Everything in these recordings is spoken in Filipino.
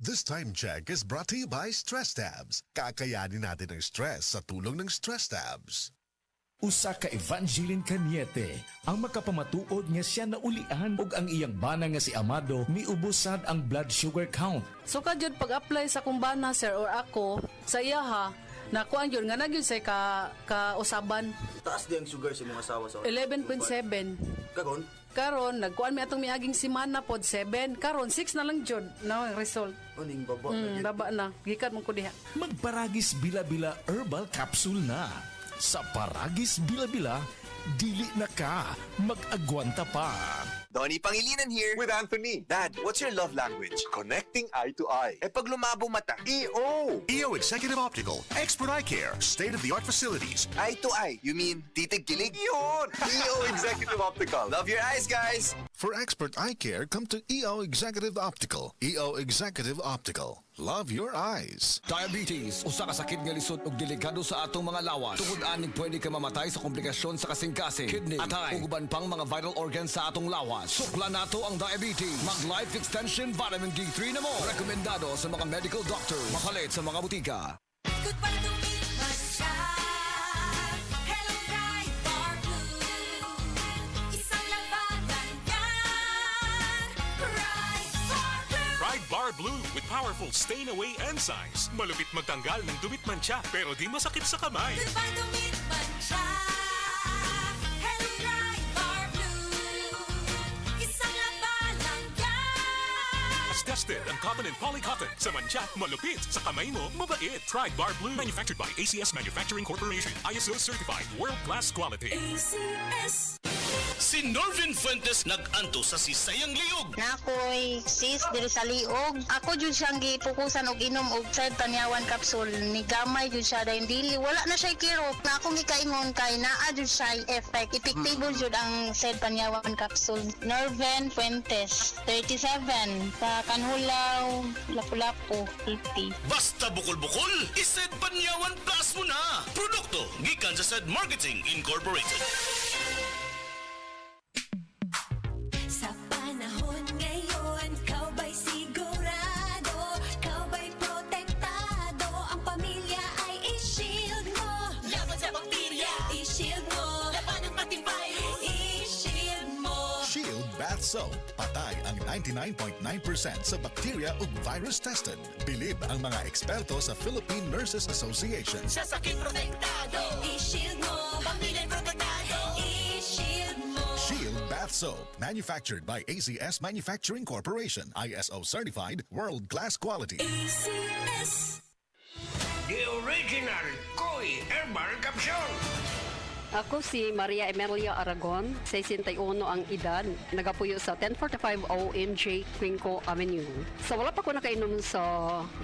This time check is brought to you by Stress Tabs. Kakayanin natin ang stress sa tulong ng Stress Tabs. Usa ka Evangeline Cañete ang makapamatuod nga siya naulian ug ang iyang bana nga si Amado miubusad ang blood sugar count. So jud pag-apply sa kumbana sir or ako sa iya ha, nakuan yun nga nagyud say ka usaban. Taas di ang sugar sa mga asawa sa 11.7. Kagon? Karon nagkuan mi atong miaging semana pod 7. Karon 6 na lang jud na ang result. Uning baba. Baba na. Gikan mo ko diha. Magparagis bila-bila herbal capsule na. Sa Paragis Bila-Bila, dili na ka mag-agwanta pa. Donnie Pangilinan here. With Anthony. Dad, what's your love language? Connecting eye to eye. Eh pag lumabo mata. EO! EO Executive Optical, expert eye care, state-of-the-art facilities. Eye to eye. You mean titig-kilig? Yun! EO Executive Optical. Love your eyes, guys. For expert eye care, come to EO Executive Optical. EO Executive Optical. Love your eyes. Diabetes, usa ka sakit nga lisod ug delikado sa atong mga lawas. Tungod aning pwede ka mamatay sa komplikasyon sa kasing-kasing, kidney, atay, ug uban pang mga vital organs sa atong lawas. Sukla nato ang diabetes. Mag Life Extension Vitamin D3 na mo. Rekomendado sa mga medical doctor. Mapalit sa mga butika. Goodbye to me, Masya. Hello, Pride Bar Blue. Isang labanan yan. Pride Bar Blue. Pride Bar Blue with powerful stain-away enzymes. Malupit magtanggal ng dumit mancha pero di masakit sa kamay. Goodbye to me, Masya. Hello, Pride Bar Blue. Isang labanan yan. As tested ang cotton and polycotton. Sa mancha, malupit. Sa kamay mo, mabait. Pride Bar Blue. Manufactured by ACS Manufacturing Corporation. ISO certified. World-class quality. ACS. Si Norvin Fuentes nag-anto sa sisayang liog. Nakoy sis diri sa liog. Ako jud siyang gipukusan og inom og side panyawan capsule. Ni gamay jud siya dahil dili wala na siya kirot. Na akong gikaingon kay naa jud siya effect. Effective jud ang side panyawan capsule. Norvin Fuentes, 37, sa Kanhulaw, Lapu-Lapu, 50. Basta bukol-bukol, ised Panyawan Plus mo na. Produkto gikan sa Said Marketing Incorporated. Sa panahon ngayon, kau ba'y sigurado? Kau ba'y protektado? Ang pamilya ay i-shield mo. Laban sa bakterya, i-shield mo. Laban ng pating virus, i-shield mo. Shield Bath Soap. Patay ang 99.9% sa bacteria ug virus tested. Bilib ang mga eksperto sa Philippine Nurses Association. Sa sakit protektado, i-shield mo. Pamilya'y protektado, i-shield mo. Shield Bath Soap. Manufactured by ACS Manufacturing Corporation. ISO certified. World-class quality. ACS. The original Koi Herbal Capsule. Ako si Maria Emelia Aragon, 61 ang edad, nagapuyo sa 1045 OMJ Quinco Avenue. Sa wala pa ko nakainom sa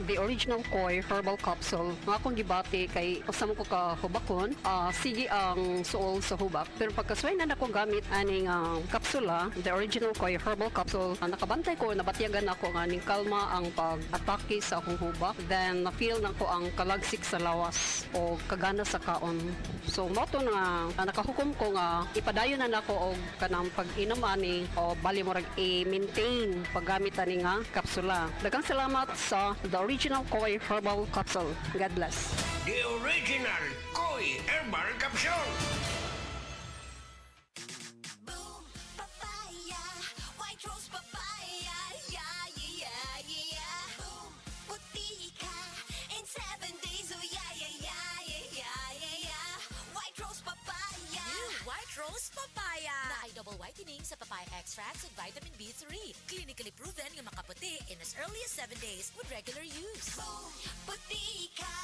the original Koi Herbal Capsule, nga akong gibati kay usam ko ka hubakon, sige ang suol sa hubak. Pero pagkasway na ako gamit aning kapsula, the original Koi Herbal Capsule, nakabantay ko, nabatyagan ako nga aning kalma ang pag-atake sa akong hubak. Then na-feel na ko ang kalagsik sa lawas o kagana sa kaon. So moto na nakahukom ko nga ipadayon na nako og kanang pag-inom ani o bali mo rag i-maintain paggamit ani nga kapsula. Daghang salamat sa the original Koi Herbal Capsule. God bless. The original Koi Herbal Capsule. Boom, papaya, white rose papaya, yeah, yeah, yeah. Boom, puti ka in 7 days, oh yeah, yeah, yeah, yeah, yeah, yeah. White rose papaya. New White Rose Papaya. Na ay double whitening sa papaya extracts and vitamin B3. Clinically proven nga makaputi in as early as 7 days with regular use. Boom, puti ka,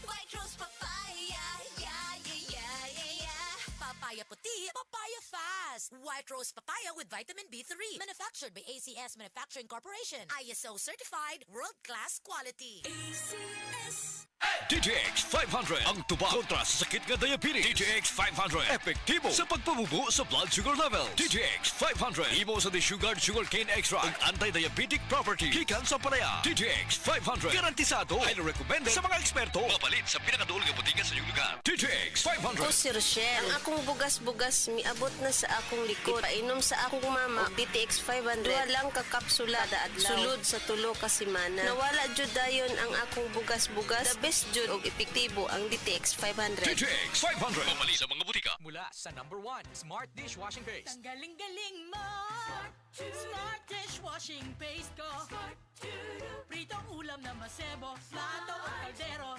white rose papaya, yeah, yeah, yeah, yeah, yeah. Papaya puti, papaya fast. White Rose Papaya with vitamin B3. Manufactured by ACS Manufacturing Corporation. ISO certified, world-class quality. ACS. DTX 500 ang tuba kontra sa sakit nga diabetes. DTX 500 epektibo sa pagpabubo sa blood sugar level. DTX 500 imo sa desugared sugarcane extract ug anti-diabetic property gikan sa palaya. DTX 500 garantisado, highly recommended sa mga eksperto. Mapalit sa pinakaduol nga botiga sa iyong lugar. DTX 500. Ako si Rochelle. Ang akong bugas-bugas miabot na sa akong likod. Painom sa akong mama og DTX 500. Duha lang ka kapsula kada adlaw. Sulod sa tulo ka semana. Nawala jud dayon ang akong bugas-bugas. The best jud og epektibo ang DTX 500. DTX 500 mapalit sa mga botika. Mula sa #1 Smart Dishwashing Paste. Ang galing-galing mo. Smart dishwashing paste ko. Pritong ulam na masebo. Plato o kaldero.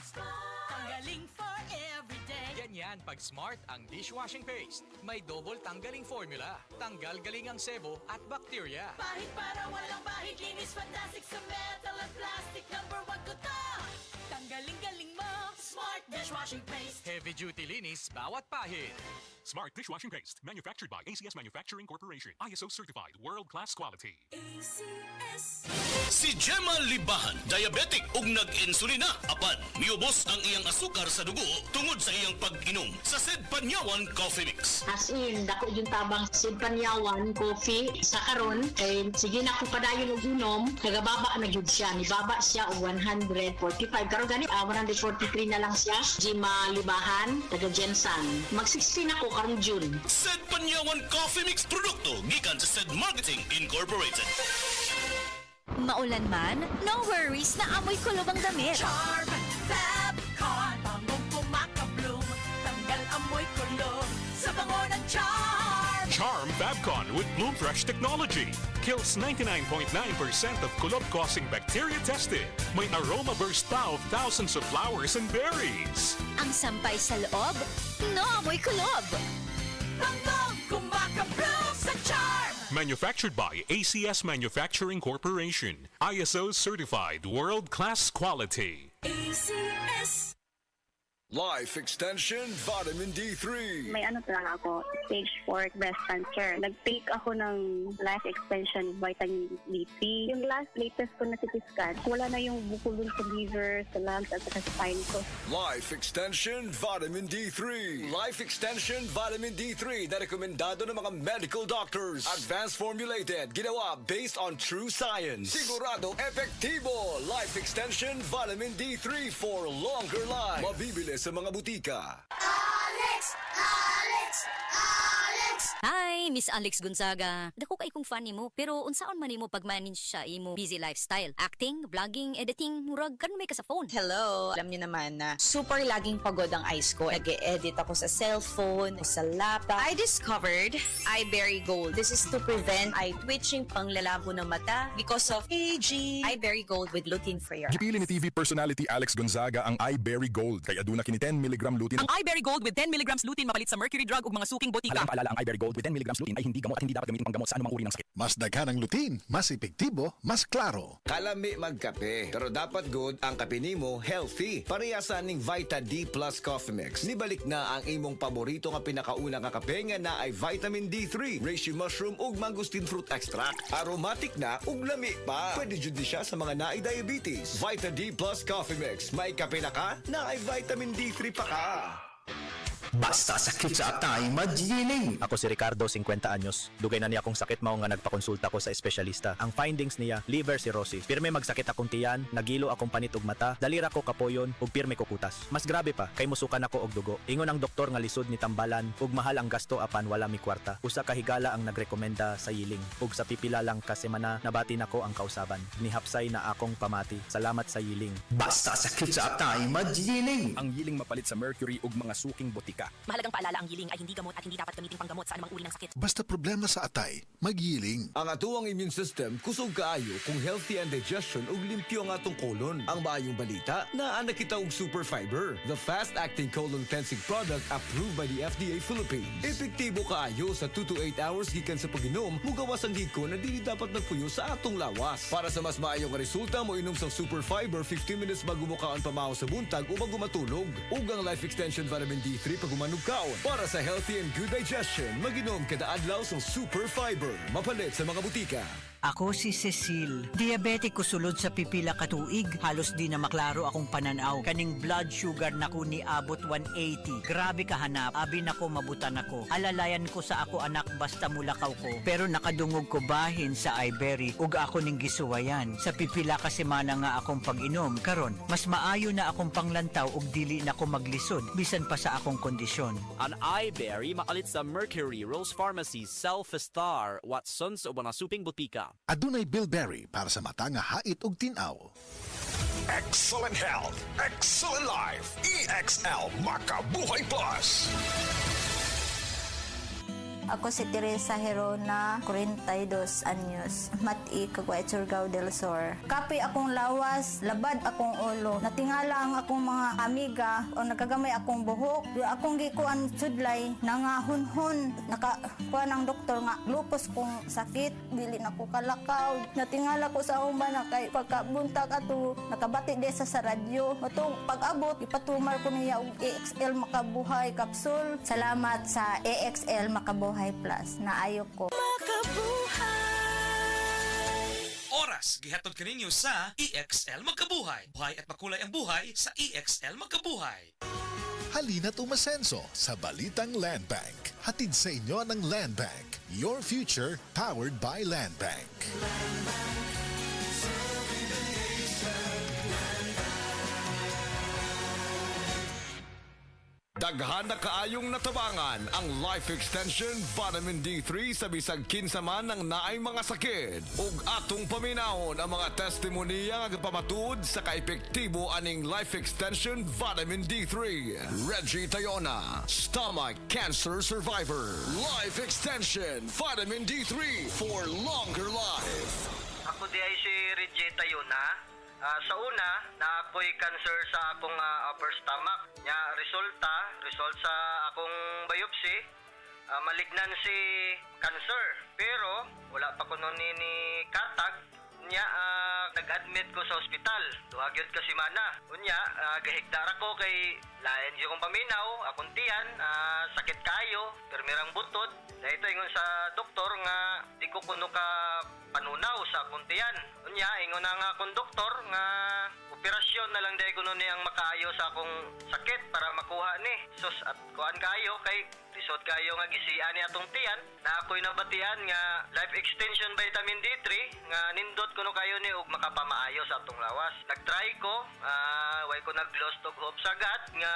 Tanggaling for everyday. Ganyan pag Smart ang dishwashing paste. May double tanggaling formula. Tanggal galing ang sebo at bacteria. Bahid para walang bahid. Linis fantastic sa metal at plastic. #1 ko to. Tanggaling-galing mo. Smart dishwashing paste. Heavy duty linis bawat pahid. Smart dishwashing paste, manufactured by ACS Manufacturing Corporation. ISO certified, world-class quality. ACS. Si Gemma Libahan, diabetic ug nag-insulina. Apan, miubos ang iyang asukar sa dugo tungod sa iyang pag-inom sa Sid Panyawan Coffee Mix. As in, dako yung tabang Sid Panyawan coffee sa karon kay sige na ko padayon og inom, nagababa na gyud siya, nibaba siya og 145 karon gani 143 na lang siya. Gemma Libahan, taga Jensan. Mag-16 ako karong June. Sid Panyawan Coffee Mix produkto gikan sa Sid Marketing Incorporated. Maulan man, no worries na amoy kulob ang damit. Charm Fabcon. Bangong pumakabloom. Tanggal amoy kulob sa bango ng Charm. Charm Fabcon with Bloom Fresh technology. Kills 99.9% of kulob-causing bacteria tested. May aroma burst pa of thousands of flowers and berries. Ang sampay sa loob, no amoy kulob. Bangong kumakabloom sa Charm. Manufactured by ACS Manufacturing Corporation. ISO certified, world-class quality. ACS. Life Extension Vitamin D3. May ano talaga ako, stage 4 breast cancer. Nag-take ako ng life extension vitamin D3. Yung latest ko na CT scan, wala na yung bukol sa liver, sa lungs, at sa spine ko. Life Extension Vitamin D3. Life Extension Vitamin D3 na rekomendado ng mga medical doctors. Advanced formulated, ginawa based on true science. Sigurado epektibo. Life Extension Vitamin D3 for longer life. Mabibili sa mga butika. Hi, Miss Alex Gonzaga. Dako kay kong fan nimo, pero unsaon man nimo pag-manage sa imo busy lifestyle? Acting, vlogging, editing, murag kan may ka sa phone. Hello! Alam niyo naman na super laging pagod ang eyes ko. Nag-e-edit ako sa cellphone, sa laptop. I discovered Eyeberry Gold. This is to prevent eye twitching, panglalabo ng mata because of aging. Eyeberry Gold with lutein free. Gipili ni TV personality Alex Gonzaga ang Eyeberry Gold kay aduna kini 10 mg lutein. Ang Eyeberry Gold with 10 mg lutein mapalit sa mercury drug ug mga suking botika. Paalala ang Eyeberry Gold with 10 mg lutein ay hindi gamot at hindi dapat gamitin panggamot sa anumang uri ng sakit. Mas daghan ang lutein, mas epektibo, mas klaro. Kalami magkape, pero dapat good ang kape nimo healthy. Parehasan ning Vita D Plus Coffee Mix. Nibalik na ang imong paborito nga pinakauna nga kape nga na ay vitamin D3, reishi mushroom ug mangosteen fruit extract. Aromatic na ug lami pa. Pwede jud ni siya sa mga naay diabetes. Vita D Plus Coffee Mix. May kape na ka, na ay vitamin D3 pa ka. Basta sakit sa atay, magiling. Ako si Ricardo, 50 anyos. Dugay na niya akong sakit mao nga nagpakonsulta ko sa espesyalista. Ang findings niya, liver cirrhosis. Pirme magsakit akong tiyan, nagilo akong panit ug mata, dalira ko kapoyon ug pirme ko kutas. Mas grabe pa, kay musukan ako og dugo. Ingon ang doktor nga lisod ni tambalan ug mahal ang gasto apan wala mi kwarta. Usa ka higala ang nagrekomenda sa yiling. Ug sa pipila lang ka semana nabati nako ang kausaban. Nihapsay na akong pamati. Salamat sa yiling. Basta sakit sa atay, magiling. Ang yiling mapalit sa mercury ug mga suking botika. Mahalagang paalala, ang yiling ay hindi gamot at hindi dapat gamitin panggamot sa anumang uri ng sakit. Basta problema sa atay, magyiling. Ang atuang immune system kusog kaayo kung healthy ang digestion ug limpyo ang atong colon. Ang maayong balita, naa na kita og super fiber, the fast-acting colon cleansing product approved by the FDA Philippines. Epektibo kaayo sa 2 to 8 hours gikan sa pag-inom, mugawas ang hiko na dili dapat nagpuyo sa atong lawas. Para sa mas maayong resulta, mo inom sang super fiber 15 minutes bago mo kaon pamahaw sa buntag o bago matulog. Ug ang Life Extension Vitamin D3 pag umanog kaon. Para sa healthy and good digestion, mag-inom kada adlaw sang super fiber. Mapalit sa mga butika. Ako si Cecil. Diabetic ko sulod sa pipila ka tuig. Halos di na maklaro akong pananaw. Kaning blood sugar nako ni abot 180. Grabe kahanap. Abi nako mabutan ako. Alalayan ko sa ako anak basta mulakaw ko. Pero nakadungog ko bahin sa Ibery ug ako ning gisuwayan. Sa pipila ka semana nga akong pag-inom. Karon, mas maayo na akong panglantaw ug dili na ko maglisod bisan pa sa akong kondisyon. Ang Iberry makalit sa Mercury, Rose Pharmacy, Self-Star, Watsons o mga suping butika. Adunay bilberry para sa mata nga hait ug tinaw. Excellent health, excellent life. EXL Makabuhay Plus. Ako si Teresa Herona, 42 anyos, Mati, Caguay, Surigao del Sur. Kapi akong lawas, labad akong ulo. Natingala ang akong mga amiga o nagagamay akong buhok. Akong gikuan sudlay, nangahunhon. Nakakuan ang doktor nga, lupus kong sakit, dili na ko kalakaw. Natingala ko sa umba na kay pagkabuntag ato, nakabati de sa radyo. Matong pag-abot, ipatumar ko niya og EXL Makabuhay Capsule. Salamat sa EXL Makabuhay Plus. Naayo ko. Oras, gihatod kaninyo sa EXL Magkabuhay. Buhay at makulay ang buhay sa EXL Magkabuhay. Halina't umasenso sa Balitang Land Bank. Hatid sa inyo ng Land Bank. Your future powered by Land Bank. Daghan na kaayong natabangan ang Life Extension Vitamin D3 sa bisag kinsaman ng naay mga sakit. Ug atong paminahon ang mga testimonya nga pamatuod sa kaepektibo aning Life Extension Vitamin D3. Reggie Tayona, Stomach Cancer Survivor. Life Extension Vitamin D3 for longer life. Ako di ay si Reggie Tayona. Sa una, na ako'y cancer sa akong upper stomach. Nya result sa akong biopsy, malignancy cancer. Pero wala pa ko nun ni katag. Nya nag-admit ko sa ospital. Duhagyod ka semana. Unya gahigdara ko kay lain yung kong paminaw, akong tiyan, sakit kayo, permirang butod. Dahito ingon sa doktor nga di ko kuno ka panunaw sa akong tiyan. Unya ingon na nga akong doktor nga operasyon na lang dahil kuno ni ang makaayo sa akong sakit para makuha ni. Sus at kuan kayo kay lisod kayo nga gisian ni atong tiyan na ako'y nabatian nga Life Extension Vitamin D3 nga nindot kuno kayo ni ug makapamaayo sa atong lawas. Nagtry ko, way ko nag-lost og hope sagad nga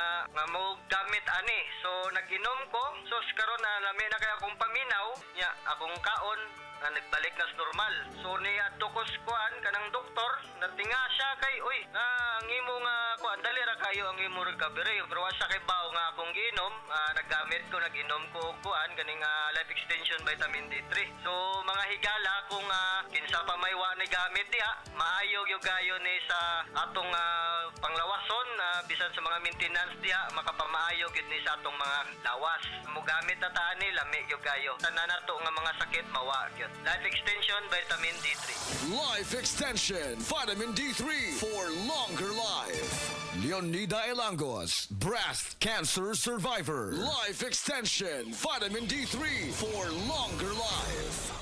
mo gamit ani. So nag-inom ko. So karon na lami na kay akong paminaw nya akong kaon na nagbalik na sa normal. So ni adto ko kuan kanang doktor natinga siya kay uy ang imo nga kuan dali ra kayo ang imo recovery pero sa kay baw nga akong giinom naggamit ko nag-inom ko kuan kaning Life Extension Vitamin D3. So mga higala kung kinsa pa may wa ni gamit diha maayo gyud gayo ni sa atong panglawason bisan sa mga maintenance diha makapamaayo gyud ni sa atong mga lawas. Mo gamit na ta ani lami gyud gayo. Tanan nato nga mga sakit mawa gyud. Life Extension Vitamin D3. Life Extension Vitamin D3 for longer life. Leonida Elangos, breast cancer survivor. Life Extension Vitamin D3 for longer life.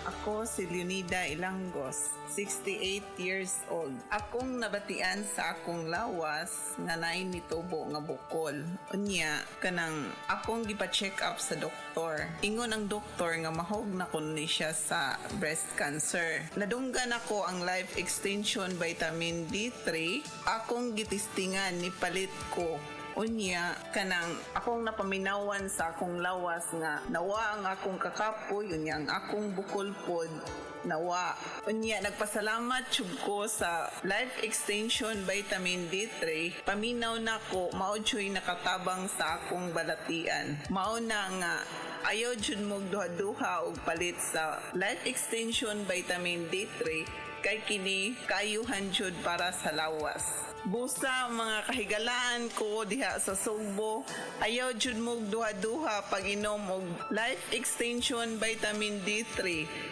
Ako si Leonida Ilangos, 68 years old. Akong nabatian sa akong lawas nga naay nitubo nga bukol. Unya, kanang akong gipa-check up sa doktor. Ingon ang doktor nga mahog na kun ni siya sa breast cancer. Nadunggan ako ang Life Extension Vitamin D3. Akong gitistingan ni palit ko. Unya, kanang akong napaminawan sa akong lawas nga nawa ang akong kakapoy, unya ang akong bukol pod nawa. Unya, nagpasalamat jud ko sa Life Extension Vitamin D3. Paminaw na ko, mao jud nakatabang sa akong balatian. Mao na nga ayaw jud mo duha-duha og palit sa Life Extension Vitamin D3 kay kini kayuhan jud para sa lawas. Busa mga kahigalaan ko diha sa Sugbo, ayaw jud mo duha-duha pag inom og Life Extension Vitamin D3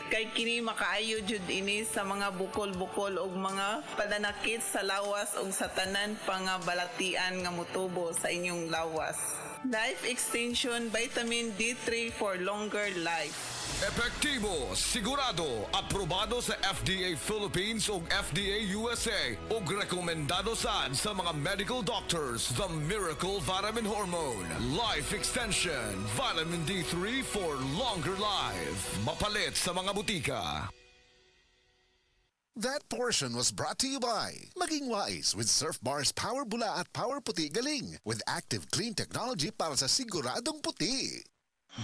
kay kini makaayo jud ini sa mga bukol-bukol og mga pananakit sa lawas og sa tanan pa nga balatian nga motubo sa inyong lawas. Life Extension Vitamin D3 for longer life. Epektibo, sigurado, aprobado sa FDA Philippines ug FDA USA ug rekomendado sad sa mga medical doctors. The Miracle Vitamin Hormone. Life Extension. Vitamin D3 for longer life. Mapalit sa mga butika. That portion was brought to you by Maging Wise with Surf Bar's Power Bula at Power Puti Galing with active clean technology para sa siguradong puti.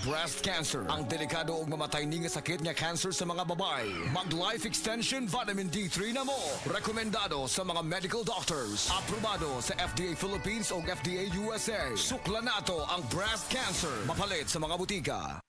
Breast cancer, ang delikado ug mamatay ni nga sakit nga cancer sa mga babae. Mag Life Extension Vitamin D3 na mo. Rekomendado sa mga medical doctors. Aprobado sa FDA Philippines ug FDA USA. Sukla nato ang breast cancer. Mapalit sa mga butika.